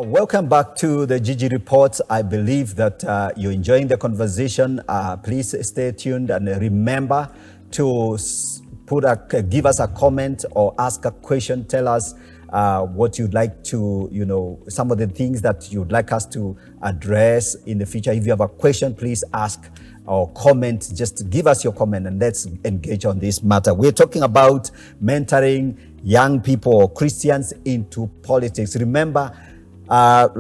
Welcome back to the Gigi Reports. I believe that you're enjoying the conversation. Please stay tuned and remember to give us a comment or ask a question. Tell us what you'd like to, some of the things that you'd like us to address in the future. If you have a question, please ask or comment. Just give us your comment and let's engage on this matter. We're talking about mentoring young people or Christians into politics. Remember,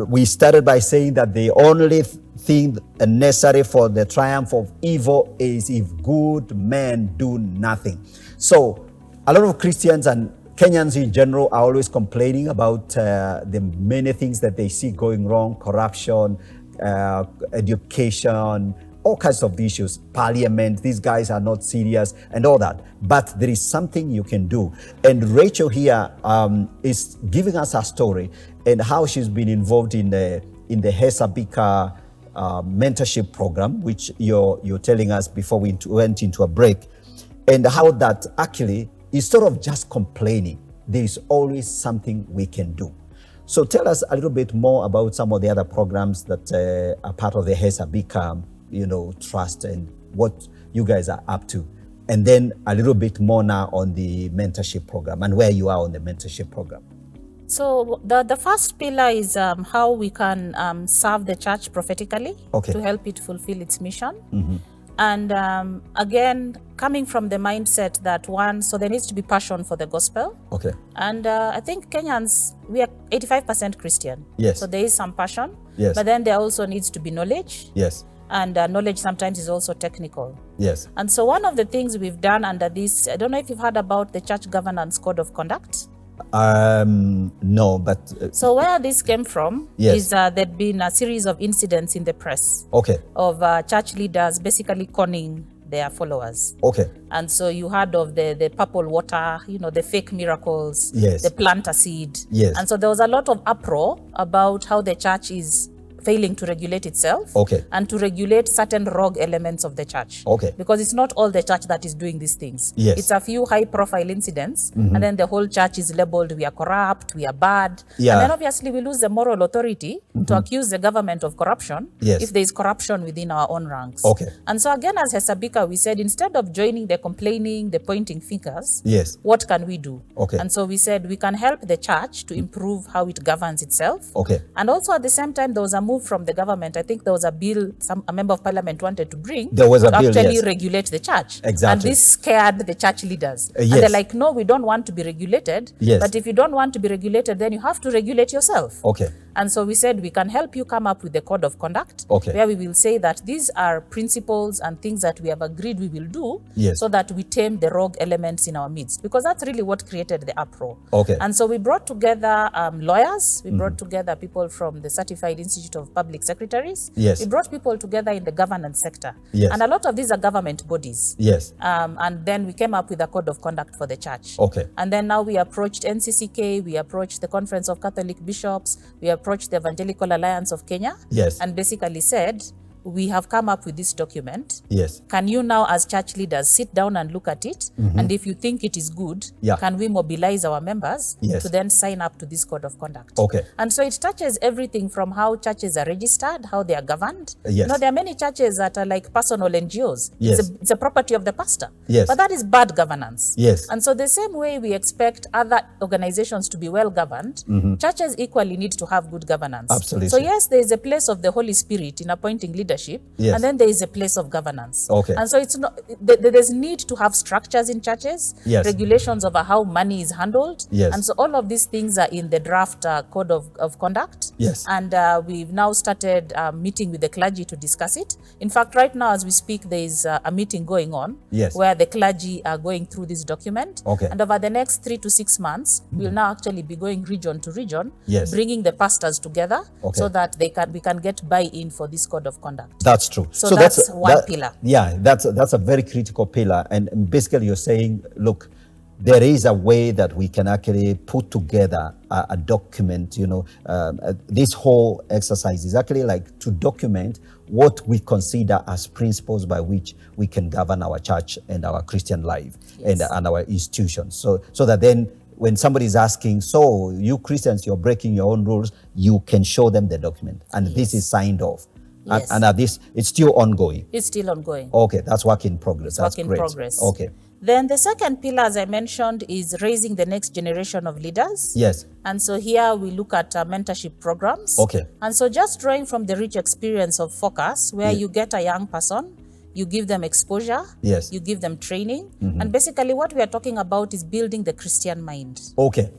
we started by saying that the only thing necessary for the triumph of evil is if good men do nothing. So a lot of Christians and Kenyans in general are always complaining about the many things that they see going wrong: corruption, education, all kinds of issues, parliament, these guys are not serious and all that. But there is something you can do. And Rachel here is giving us her story and how she's been involved in the Hesabika mentorship program, which you're telling us before we went into a break, and how that actually is sort of just complaining. There is always something we can do. So tell us a little bit more about some of the other programs that are part of the Hesabika trust and what you guys are up to. And then a little bit more now on the mentorship program and where you are on the mentorship program. So the first pillar is how we can serve the church prophetically to help it fulfill its mission. Mm-hmm. And again, coming from the mindset that so there needs to be passion for the gospel. Okay. And I think Kenyans, we are 85% Christian. Yes. So there is some passion. Yes. But then there also needs to be knowledge. Yes. And knowledge sometimes is also technical. Yes. And so one of the things we've done under this, I don't know if you've heard about the Church Governance Code of Conduct. No, but... So where this came from is there'd been a series of incidents in the press of church leaders basically conning their followers. Okay. And so you heard of the purple water, the fake miracles, the planter seed. Yes. And so there was a lot of uproar about how the church is failing to regulate itself and to regulate certain rogue elements of the church. Because it's not all the church that is doing these things. Yes. It's a few high-profile incidents, and then the whole church is labeled, we are corrupt, we are bad. Yeah. And then obviously we lose the moral authority to accuse the government of corruption if there is corruption within our own ranks. And so again, as Hesabika, we said, instead of joining the complaining, the pointing fingers, what can we do? And so we said we can help the church to improve how it governs itself. And also at the same time, there was a move from the government. I think there was a bill a member of parliament wanted to bring to actually regulate the church. Exactly. And this scared the church leaders. And they're like, no, we don't want to be regulated. But if you don't want to be regulated, then you have to regulate yourself. And so we said we can help you come up with the code of conduct where we will say that these are principles and things that we have agreed we will do so that we tame the rogue elements in our midst, because that's really what created the uproar. And so we brought together lawyers, we brought together people from the Certified Institute of Public Secretaries, we brought people together in the governance sector, and a lot of these are government bodies. And then we came up with a code of conduct for the church. And then now we approached NCCK, we approached the Conference of Catholic Bishops, we approached the Evangelical Alliance of Kenya, and basically said, we have come up with this document. Can you now as church leaders sit down and look at it? And if you think it is good, can we mobilize our members to then sign up to this code of conduct? And so it touches everything from how churches are registered, how they are governed. There are many churches that are like personal NGOs. It's a property of the pastor. But that is bad governance. And so the same way we expect other organizations to be well governed, churches equally need to have good governance. Absolutely. So yes, there is a place of the Holy Spirit in appointing leaders, and then there is a place of governance. And so it's not, there's need to have structures in churches, regulations over how money is handled. And so all of these things are in the draft code of conduct. And we've now started meeting with the clergy to discuss it. In fact, right now as we speak, there is a meeting going on where the clergy are going through this document. And over the next 3 to 6 months, we'll now actually be going region to region, bringing the pastors together so that we can get buy-in for this code of conduct. That's true. So that's one pillar. Yeah, that's a very critical pillar. And basically you're saying, look, there is a way that we can actually put together a document. This whole exercise is actually like to document what we consider as principles by which we can govern our church and our Christian life and our institutions. So that then when somebody is asking, so you Christians, you're breaking your own rules, you can show them the document. And this is signed off. Yes. And this, it's still ongoing. It's still ongoing. Okay, that's work in progress. That's work great. in progress. Okay. Then the second pillar, as I mentioned, is raising the next generation of leaders. Yes. And so here we look at mentorship programs. Okay. And so just drawing from the rich experience of Focus, where you get a young person, you give them exposure, yes, you give them training. And basically what we are talking about is building the Christian mind. Okay.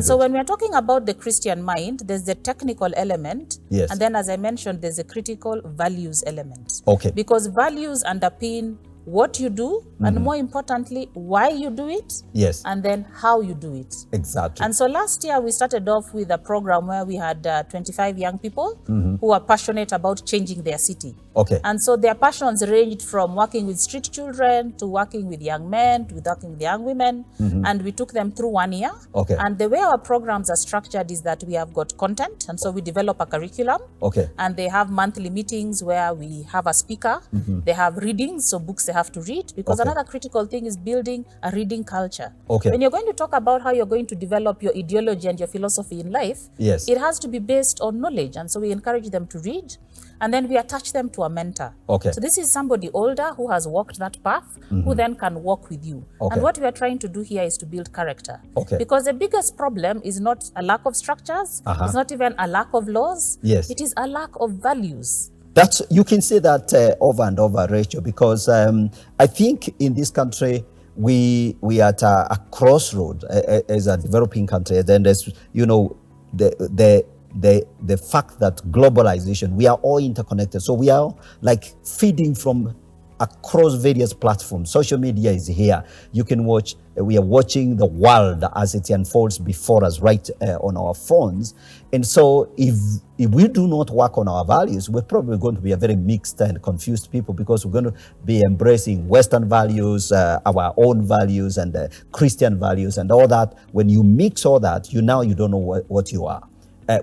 So when we're talking about the Christian mind, there's the technical element. Yes. And then, as I mentioned, there's a critical values element. Okay. Because values underpin what you do, and more importantly, why you do it. Yes. And then how you do it. Exactly. And so last year we started off with a program where we had 25 young people who are passionate about changing their city. Okay. And so their passions ranged from working with street children to working with young men to working with young women. And we took them through 1 year. Okay. And the way our programs are structured is that we have got content. And so we develop a curriculum. Okay. And they have monthly meetings where we have a speaker. They have readings, so books they have to read. Because another critical thing is building a reading culture. Okay. When you're going to talk about how you're going to develop your ideology and your philosophy in life, yes, it has to be based on knowledge. And so we encourage them to read. And then we attach them to a mentor. Okay. So this is somebody older who has walked that path, who then can walk with you. Okay. And what we are trying to do here is to build character. Okay. Because the biggest problem is not a lack of structures. It's not even a lack of laws. Yes. It is a lack of values. That's, you can say that over and over, Rachel, because I think in this country, we are at a crossroad as a developing country. And then there's, you know, the fact that globalization, we are all interconnected. So we are like feeding from across various platforms. Social media is here. You can watch, we are watching the world as it unfolds before us right on our phones. And so if we do not work on our values, we're probably going to be a very mixed and confused people, because we're going to be embracing Western values, our own values, and Christian values and all that. When you mix all that, you don't know what you are.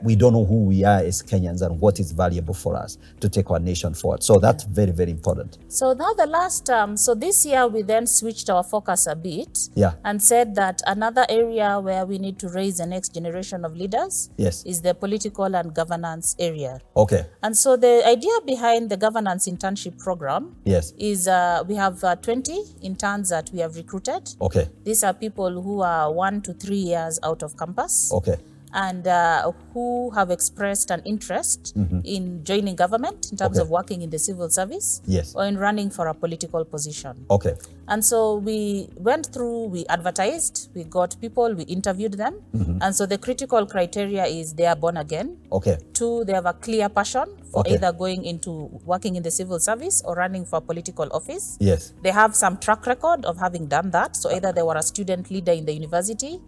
We don't know who we are as Kenyans and what is valuable for us to take our nation forward. So that's very, very important. So now the last, so this year we then switched our focus a bit and said that another area where we need to raise the next generation of leaders is the political and governance area. Okay. And so the idea behind the governance internship program is we have 20 interns that we have recruited. Okay. These are people who are 1 to 3 years out of campus. Okay. And who have expressed an interest in joining government in terms of working in the civil service or in running for a political position. Okay. And so we went through, we advertised, we got people, we interviewed them. And so the critical criteria is they are born again. Okay. 2, they have a clear passion for either going into working in the civil service or running for a political office. Yes. They have some track record of having done that. So either they were a student leader in the university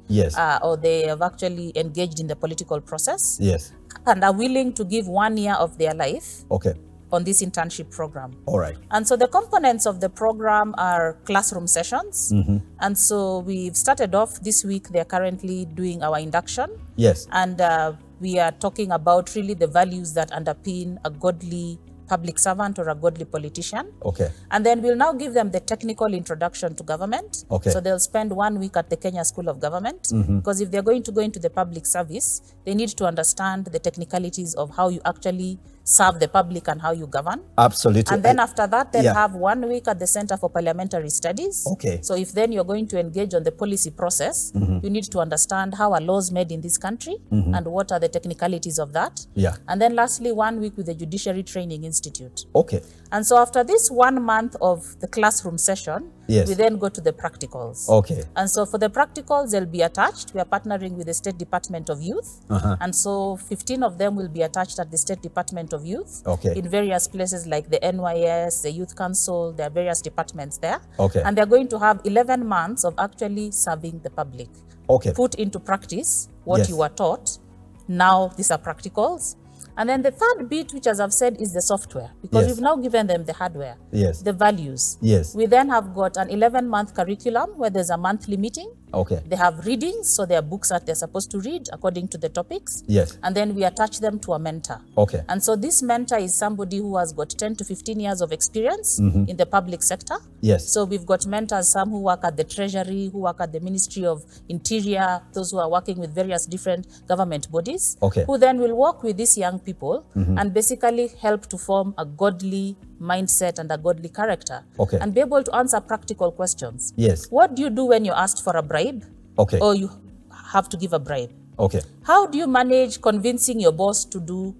or they have actually engaged in the political process. Yes. And are willing to give 1 year of their life. Okay. On this internship program. All right. And so the components of the program are classroom sessions. And so we've started off this week. They're currently doing our induction. Yes. And we are talking about really the values that underpin a godly public servant or a godly politician. Okay. And then we'll now give them the technical introduction to government. Okay. So they'll spend 1 week at the Kenya School of Government, because if they're going to go into the public service, they need to understand the technicalities of how you actually serve the public and how you govern. Absolutely. And then after that, they'll have 1 week at the Center for Parliamentary Studies. Okay. So if then you're going to engage on the policy process, you need to understand how are laws made in this country and what are the technicalities of that. Yeah. And then lastly, 1 week with the Judiciary Training Institute. Okay. And so after this 1 month of the classroom session, we then go to the practicals. Okay. And so for the practicals, they'll be attached. We are partnering with the State Department of Youth. And so 15 of them will be attached at the State Department of Youth in various places like the NYS, the Youth Council. There are various departments there. Okay. And they're going to have 11 months of actually serving the public. Okay. Put into practice what you were taught. Now these are practicals. And then the third bit, which as I've said, is the software, because we've now given them the hardware, the values. Yes. We then have got an 11-month curriculum where there's a monthly meeting. Okay. They have readings, so there are books that they're supposed to read according to the topics. Yes. And then we attach them to a mentor. Okay. And so this mentor is somebody who has got 10 to 15 years of experience in the public sector. Yes. So we've got mentors, some who work at the Treasury, who work at the Ministry of Interior, those who are working with various different government bodies, okay, who then will work with these young people and basically help to form a godly mindset and a godly character, okay, and be able to answer practical questions. Yes. What do you do when you're asked for a bribe? Okay. Or you have to give a bribe? Okay. How do you manage convincing your boss to do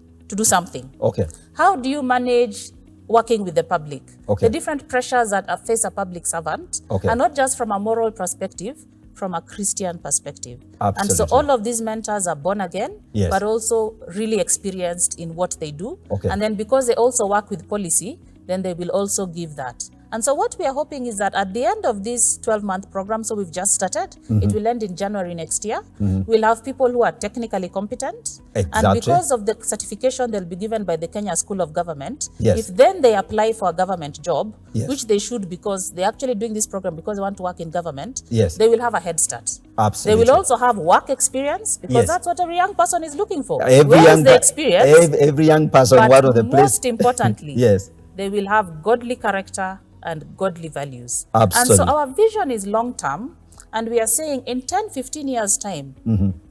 something? Okay. How do you manage working with the public? Okay. The different pressures that face a public servant, okay, are not just from a moral perspective, from a Christian perspective. Absolutely. And so all of these mentors are born again, yes, but also really experienced in what they do. Okay. And then because they also work with policy, then they will also give that. And so what we are hoping is that at the end of this 12-month program, so we've just started, it will end in January next year, we'll have people who are technically competent. Exactly. And because of the certification they'll be given by the Kenya School of Government, yes, if then they apply for a government job, yes, which they should because they're actually doing this program because they want to work in government, yes, they will have a head start. Absolutely. They will also have work experience because yes, that's what every young person is looking for. Every Where is the experience? Every young person, but one of the most importantly, yes, they will have godly character and godly values. Absolutely. And so our vision is long-term, and we are saying in 10, 15 years' time,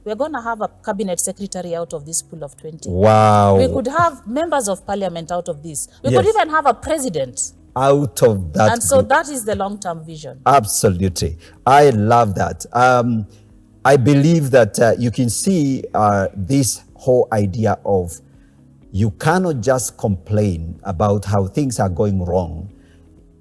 we're going to have a cabinet secretary out of this pool of 20. Wow. We could have members of parliament out of this. We yes, could even have a president out of that. And so that is the long-term vision. Absolutely. I love that. I believe that you can see this whole idea of you cannot just complain about how things are going wrong.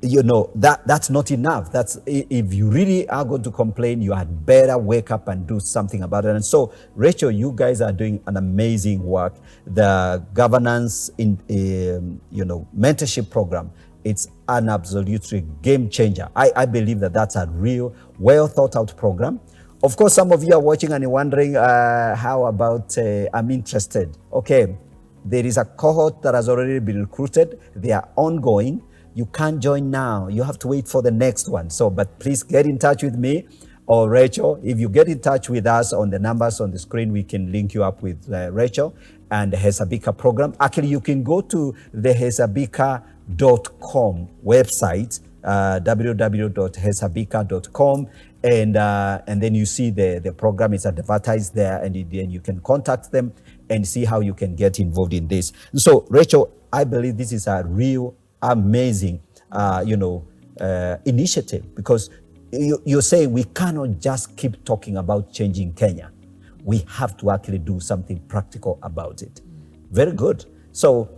You know, that's not enough. That's if you really are going to complain, you had better wake up and do something about it. And so, Rachel, you guys are doing an amazing work. The governance in mentorship program, it's an absolutely game changer. I believe that that's a real, well thought out program. Of course, some of you are watching and you're wondering, how about I'm interested. Okay, there is a cohort that has already been recruited. They are ongoing. You can't join now. You have to wait for the next one. So, but please get in touch with me or Rachel. If you get in touch with us on the numbers on the screen, we can link you up with Rachel and the Hesabika program. Actually, you can go to the hesabika.com website, www.hesabika.com, and then you see the program is advertised there, and then you can contact them and see how you can get involved in this. So, Rachel, I believe this is a real amazing, initiative, because you're saying we cannot just keep talking about changing Kenya. We have to actually do something practical about it. Very good. So,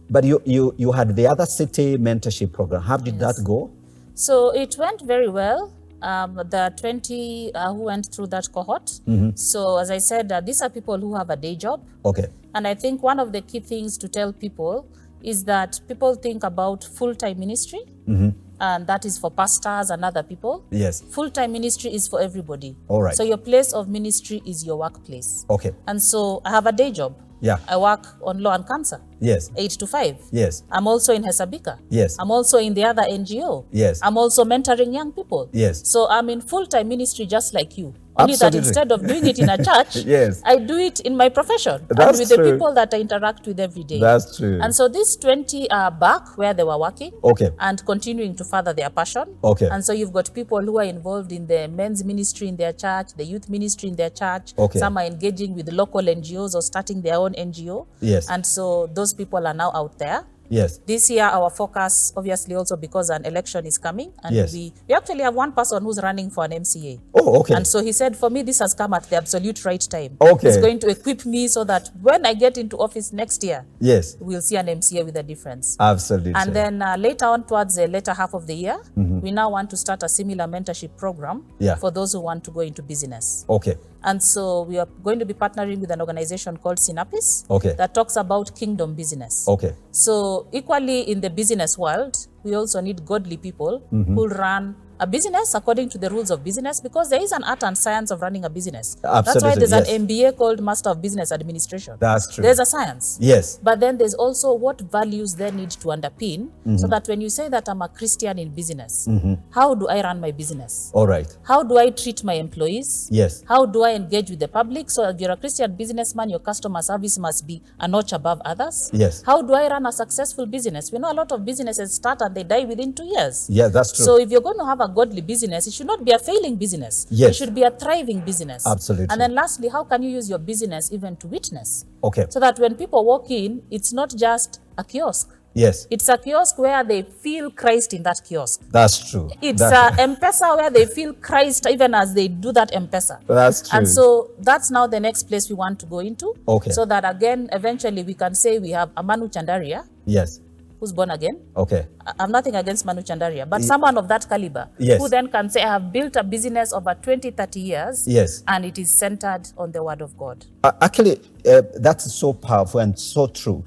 but you had the other city mentorship program. How did that go? So it went very well. The 20 who went through that cohort. So as I said, these are people who have a day job. Okay. And I think one of the key things to tell people is that people think about full-time ministry, and that is for pastors and other people. Yes. Full-time ministry is for everybody. All right. So your place of ministry is your workplace. Okay. And so I have a day job. Yeah. I work on law and cancer. Yes. 8 to 5. Yes. I'm also in Hesabika. Yes. I'm also in the other NGO. Yes. I'm also mentoring young people. Yes. So I'm in full-time ministry just like you. Only Absolutely. that instead of doing it in a church, yes, I do it in my profession. That's and with true. the people that I interact with every day. That's true. And so these 20 are back where they were working. Okay. And continuing to further their passion. Okay. And so you've got people who are involved in the men's ministry in their church, the youth ministry in their church. Okay. Some are engaging with local NGOs or starting their own NGO. Yes. And so those people are now out there. Yes. This year, our focus, obviously also because an election is coming, and yes, we actually have one person who's running for an MCA. Oh, okay. And so he said, for me, this has come at the absolute right time. Okay. He's going to equip me so that when I get into office next year, yes, we'll see an MCA with a difference. Absolutely. And then later on, towards the later half of the year, we now want to start a similar mentorship program for those who want to go into business. Okay. And so we are going to be partnering with an organization called Synapis that talks about kingdom business. Okay. So equally in the business world, we also need godly people who run a business according to the rules of business, because there is an art and science of running a business. Absolutely, that's why there's an MBA called Master of Business Administration. That's true. There's a science. Yes. But then there's also what values they need to underpin, so that when you say that I'm a Christian in business, how do I run my business? All right. How do I treat my employees? Yes. How do I engage with the public? So if you're a Christian businessman, your customer service must be a notch above others. Yes. How do I run a successful business? We know a lot of businesses start and they die within 2 years. Yeah, that's true. So if you're going to have a godly business, it should not be a failing business. Yes. It should be a thriving business. Absolutely. And then lastly, how can you use your business even to witness? Okay. So that when people walk in, it's not just a kiosk. Yes. It's a kiosk where they feel Christ in that kiosk. That's true. It's a M-Pesa where they feel Christ even as they do that M-Pesa. That's true. And so that's now the next place we want to go into. Okay. So that again, eventually we can say we have a Manu Chandaria. Yes. Who's born again. Okay. I'm nothing against Manu Chandaria, but someone of that caliber, yes, who then can say, I have built a business over 20, 30 years, yes, and it is centered on the word of God. Actually, that's so powerful and so true.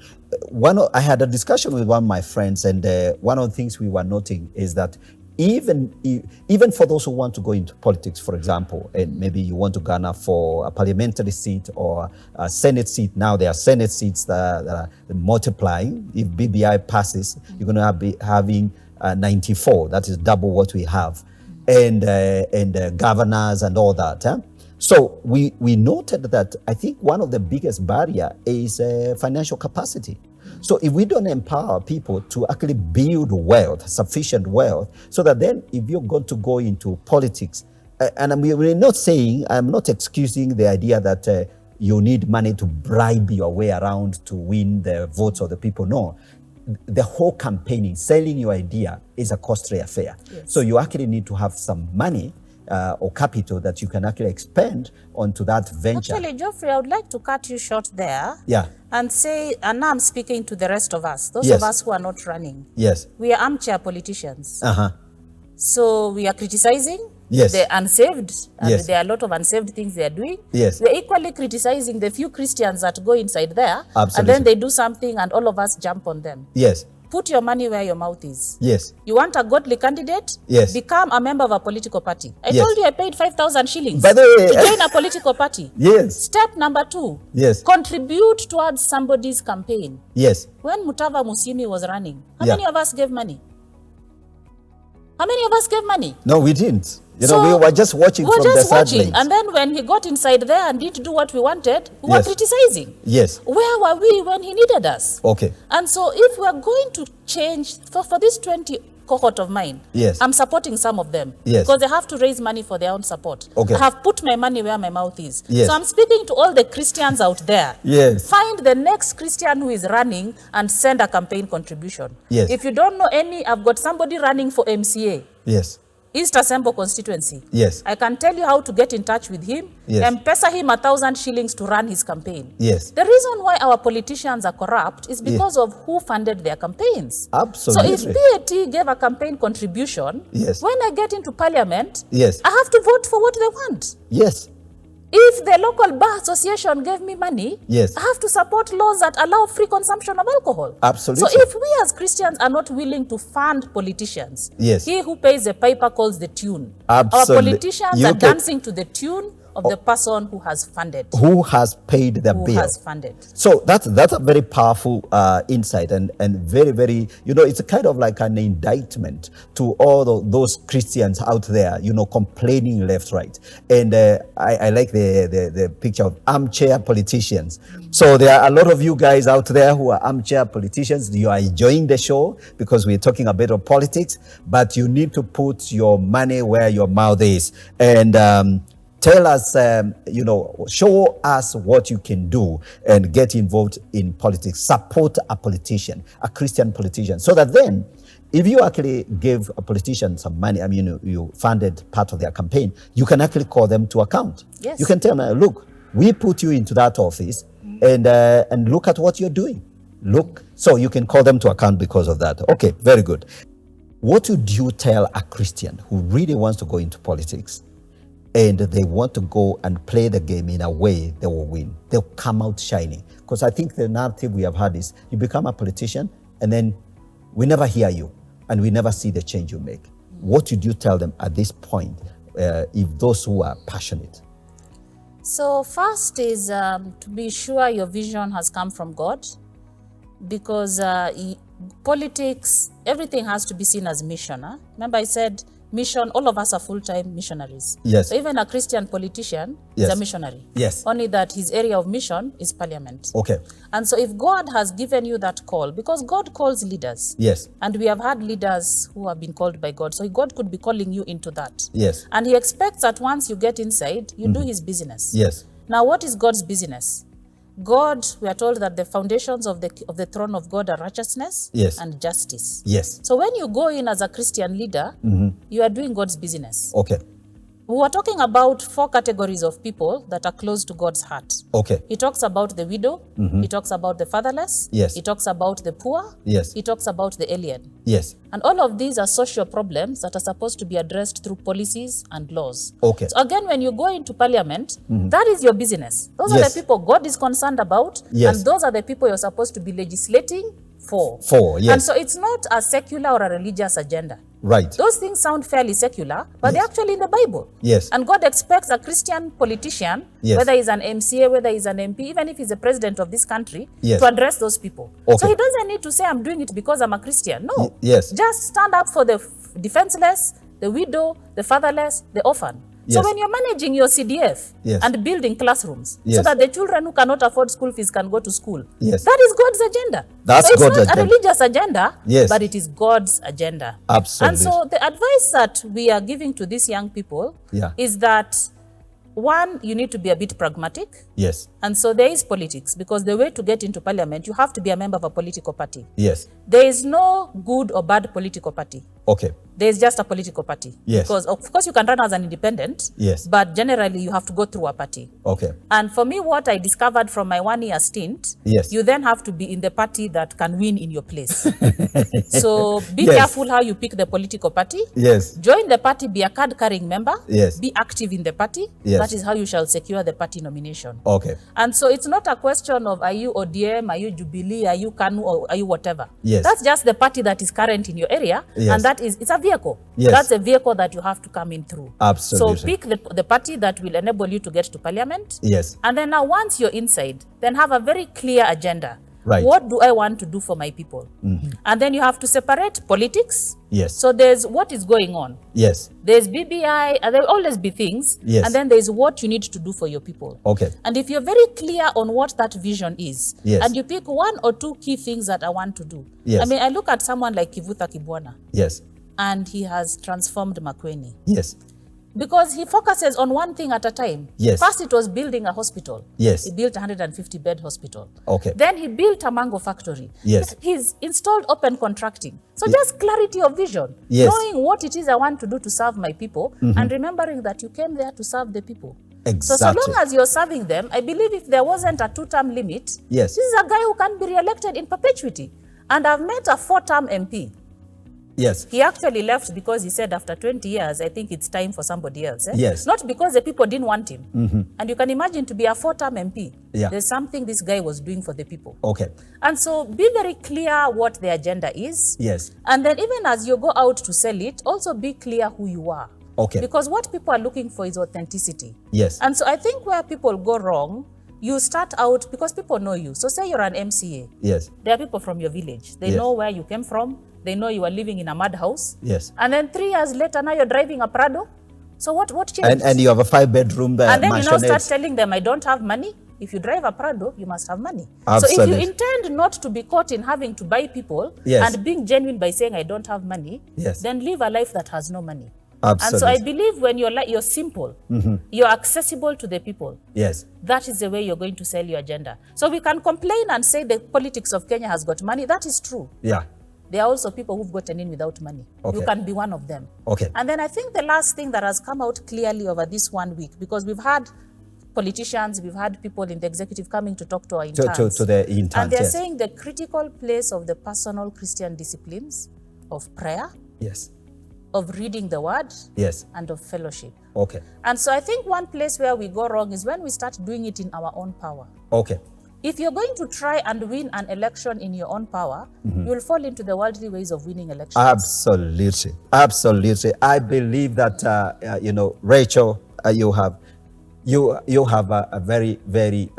I had a discussion with one of my friends, and one of the things we were noting is that even for those who want to go into politics, for example, and maybe you want to garner for a parliamentary seat or a Senate seat. Now there are Senate seats that are multiplying. If BBI passes, you're going to be having 94. That is double what we have, and governors and all that. Huh? So we noted that I think one of the biggest barrier is financial capacity. So if we don't empower people to actually build wealth, sufficient wealth, so that then if you're going to go into politics, and we're not saying, I'm not excusing the idea that you need money to bribe your way around to win the votes of the people. No, the whole campaigning, selling your idea is a costly affair. Yes. So you actually need to have some money or capital that you can actually expend onto that venture. Actually, Geoffrey, I would like to cut you short there. Yeah. And say, and now I'm speaking to the rest of us, those yes, of us who are not running. Yes. We are armchair politicians. Uh-huh. So we are criticizing yes, the unsaved, and yes, there are a lot of unsaved things they are doing. Yes. We're equally criticizing the few Christians that go inside there. Absolutely. And then they do something and all of us jump on them. Yes. Put your money where your mouth is. Yes. You want a godly candidate? Yes. Become a member of a political party. I yes, told you I paid 5,000 shillings by the way, to join a political party. Yes. Step number 2. Yes. Contribute towards somebody's campaign. Yes. When Mutava Musimi was running, how many of us gave money? How many of us gave money? No, we didn't. We were just watching from the sidelines. And then when he got inside there and didn't do what we wanted, we were criticizing. Yes. Where were we when he needed us? Okay. And so if we're going to change, for this 20 cohort of mine, yes, I'm supporting some of them. Yes. Because they have to raise money for their own support. Okay. I have put my money where my mouth is. Yes. So I'm speaking to all the Christians out there. Yes. Find the next Christian who is running and send a campaign contribution. Yes. If you don't know any, I've got somebody running for MCA. Yes. East Assemble constituency. Yes. I can tell you how to get in touch with him. Yes. And pesa him 1,000 shillings to run his campaign. Yes. The reason why our politicians are corrupt is because of who funded their campaigns. Absolutely. So if PAT gave a campaign contribution, yes, when I get into parliament, yes, I have to vote for what they want. Yes. If the local bar association gave me money, yes, I have to support laws that allow free consumption of alcohol. Absolutely. So if we as Christians are not willing to fund politicians, yes, he who pays the piper calls the tune. Absolutely. Our politicians are dancing to the tune of the person who has funded. Who has paid the bill. Who has funded. So that's a very powerful insight and very, very, it's a kind of like an indictment to all those Christians out there, complaining left, right. And I like the picture of armchair politicians. So there are a lot of you guys out there who are armchair politicians. You are enjoying the show because we're talking a bit of politics, but you need to put your money where your mouth is. And tell us, show us what you can do and get involved in politics. Support a politician, a Christian politician, so that then, if you actually give a politician some money, you funded part of their campaign, you can actually call them to account. Yes. You can tell them, look, we put you into that office, and look at what you're doing. Look, so you can call them to account because of that. Okay, very good. What would you tell a Christian who really wants to go into politics? And they want to go and play the game in a way they will win. They'll come out shining. Because I think the narrative we have had is you become a politician and then we never hear you and we never see the change you make. what would you tell them at this point, if those who are passionate? So first is to be sure your vision has come from God, because politics, everything has to be seen as mission. Huh? Remember I said mission, all of us are full-time missionaries. Yes. So even a Christian politician is a missionary. Yes. Only that his area of mission is parliament. Okay. And so if God has given you that call, because God calls leaders. Yes. And we have had leaders who have been called by God. So God could be calling you into that. Yes. And he expects that once you get inside, you do his business. Yes. Now, what is God's business? God, we are told that the foundations of the throne of God are righteousness and justice. Yes. So when you go in as a Christian leader, you are doing God's business. Okay. We are talking about 4 categories of people that are close to God's heart. Okay. He talks about the widow. He talks about the fatherless. Yes. He talks about the poor. Yes. He talks about the alien. Yes. And all of these are social problems that are supposed to be addressed through policies and laws. Okay. So again, when you go into parliament, that is your business. Those are the people God is concerned about. Yes. And those are the people you're supposed to be legislating for. Yes. And so it's not a secular or a religious agenda. Right. Those things sound fairly secular, but they're actually in the Bible. Yes. And God expects a Christian politician, whether he's an MCA, whether he's an MP, even if he's the president of this country, to address those people. Okay. So he doesn't need to say, I'm doing it because I'm a Christian. No. Yes. Just stand up for the defenseless, the widow, the fatherless, the orphan. So when you're managing your CDF and building classrooms so that the children who cannot afford school fees can go to school, that is God's agenda. That's so it's God's not agenda. a religious agenda, but it is God's agenda. Absolutely. And so the advice that we are giving to these young people is that, one, you need to be a bit pragmatic. Yes. And so there is politics, because the way to get into parliament, you have to be a member of a political party. Yes. There is no good or bad political party. Okay. There is just a political party. Yes. Because of course you can run as an independent. Yes. But generally you have to go through a party. Okay. And for me, what I discovered from my 1-year stint, you then have to be in the party that can win in your place. So be careful how you pick the political party. Yes. Join the party, be a card-carrying member. Yes. Be active in the party. Yes. That is how you shall secure the party nomination. Okay. And so it's not a question of are you ODM, are you Jubilee, are you KANU, or are you whatever. Yes. That's just the party that is current in your area. Yes. And that is, it's a vehicle. Yes. That's a vehicle that you have to come in through. Absolutely. So pick the party that will enable you to get to parliament. Yes. And then now once you're inside, then have a very clear agenda. Right. What do I want to do for my people? And then you have to separate politics. Yes. So there's what is going on. Yes. There's BBI, and there will always be things. Yes. And then there's what you need to do for your people. Okay. And if you're very clear on what that vision is, yes. and you pick 1 or 2 key things that I want to do. Yes. I mean, I look at someone like Kivutha Kibwana. Yes. And he has transformed Makueni. Yes. Because he focuses on one thing at a time. Yes. First, it was building a hospital. Yes. He built a 150-bed hospital. Okay. Then he built a mango factory. Yes. He's installed open contracting. So just clarity of vision. Yes. Knowing what it is I want to do to serve my people, and remembering that you came there to serve the people. Exactly. So long as you're serving them, I believe if there wasn't a 2-term limit, yes. this is a guy who can be re-elected in perpetuity. And I've met a 4-term MP. Yes. He actually left because he said after 20 years, I think it's time for somebody else. Yes. Not because the people didn't want him. And you can imagine to be a 4-term MP. Yeah. There's something this guy was doing for the people. Okay. And so be very clear what the agenda is. Yes. And then even as you go out to sell it, also be clear who you are. Okay. Because what people are looking for is authenticity. Yes. And so I think where people go wrong, you start out because people know you. So say you're an MCA. Yes. There are people from your village. They know where you came from. They know you are living in a mud house. Yes. And then 3 years later, now you're driving a Prado. So what changed? And you have a 5-bedroom there. And then you now start telling them, I don't have money. If you drive a Prado, you must have money. Absolutely. So if you intend not to be caught in having to buy people and being genuine by saying, I don't have money, then live a life that has no money. Absolutely. And so I believe when you're simple, you're accessible to the people. Yes. That is the way you're going to sell your agenda. So we can complain and say the politics of Kenya has got money. That is true. Yeah. There are also people who've gotten in without money. Okay. You can be one of them. Okay. And then I think the last thing that has come out clearly over this 1 week, because we've had politicians, we've had people in the executive coming to talk to our interns. To the interns, and they're saying the critical place of the personal Christian disciplines of prayer, yes, of reading the word, yes, and of fellowship. Okay. And so I think one place where we go wrong is when we start doing it in our own power. Okay. if you're going to try and win an election in your own power, you'll fall into the worldly ways of winning elections. Absolutely. Absolutely. I believe that, Rachel, you have a very, very,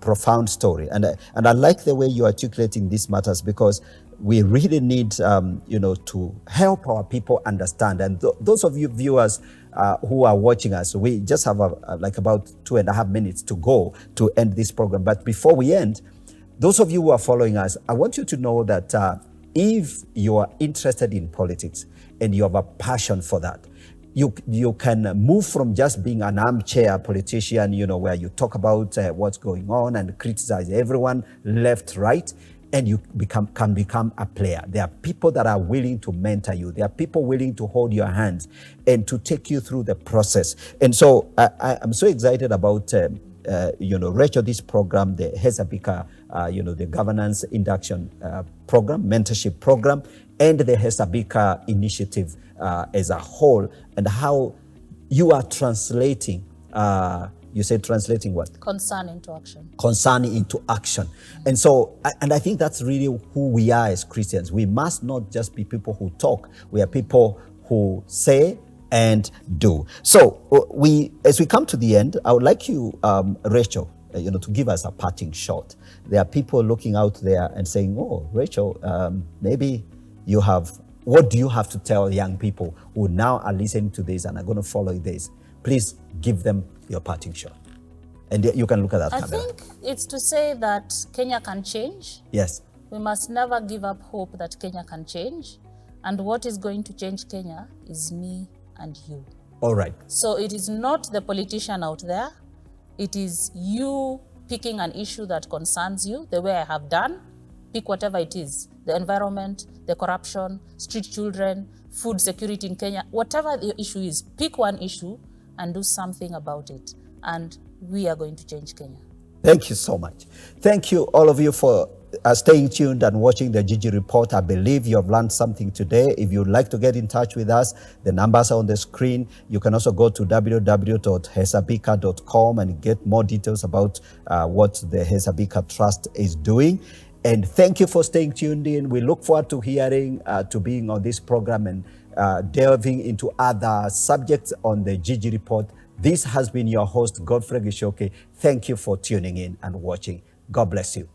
profound story. And I like the way you're articulating these matters, because we really need, to help our people understand. And those of you viewers who are watching us, we just have like about 2.5 minutes to go to end this program. But before we end, those of you who are following us, I want you to know that if you are interested in politics and you have a passion for that, you can move from just being an armchair politician, where you talk about what's going on and criticize everyone left, right, and you can become a player. There are people that are willing to mentor you. There are people willing to hold your hands and to take you through the process. And so I'm so excited about, Rachel, this program, the Hesabika, the governance induction program, mentorship program, and the Hesabika initiative as a whole, and how you are translating, you said translating what? Concern into action. Concern into action. And so, and I think that's really who we are as Christians. We must not just be people who talk. We are people who say and do. So as we come to the end, I would like you, Rachel, to give us a parting shot. There are people looking out there and saying, oh, Rachel, maybe you have, what do you have to tell young people who now are listening to this and are going to follow this? Please give them your parting shot. And you can look at that camera. I think it's to say that Kenya can change. Yes. We must never give up hope that Kenya can change. And what is going to change Kenya is me and you. All right. So it is not the politician out there. It is you picking an issue that concerns you, the way I have done. Pick whatever it is, the environment, the corruption, street children, food security in Kenya, whatever the issue is, pick one issue and do something about it. And we are going to change Kenya. Thank you so much. Thank you, all of you, for staying tuned and watching the Gigi Report. I believe you have learned something today. If you'd like to get in touch with us, the numbers are on the screen. You can also go to www.hesabika.com and get more details about what the Hesabika Trust is doing. And thank you for staying tuned in. We look forward to hearing, to being on this program and delving into other subjects on the Gigi Report. This has been your host, Godfrey Gishoke. Thank you for tuning in and watching. God bless you.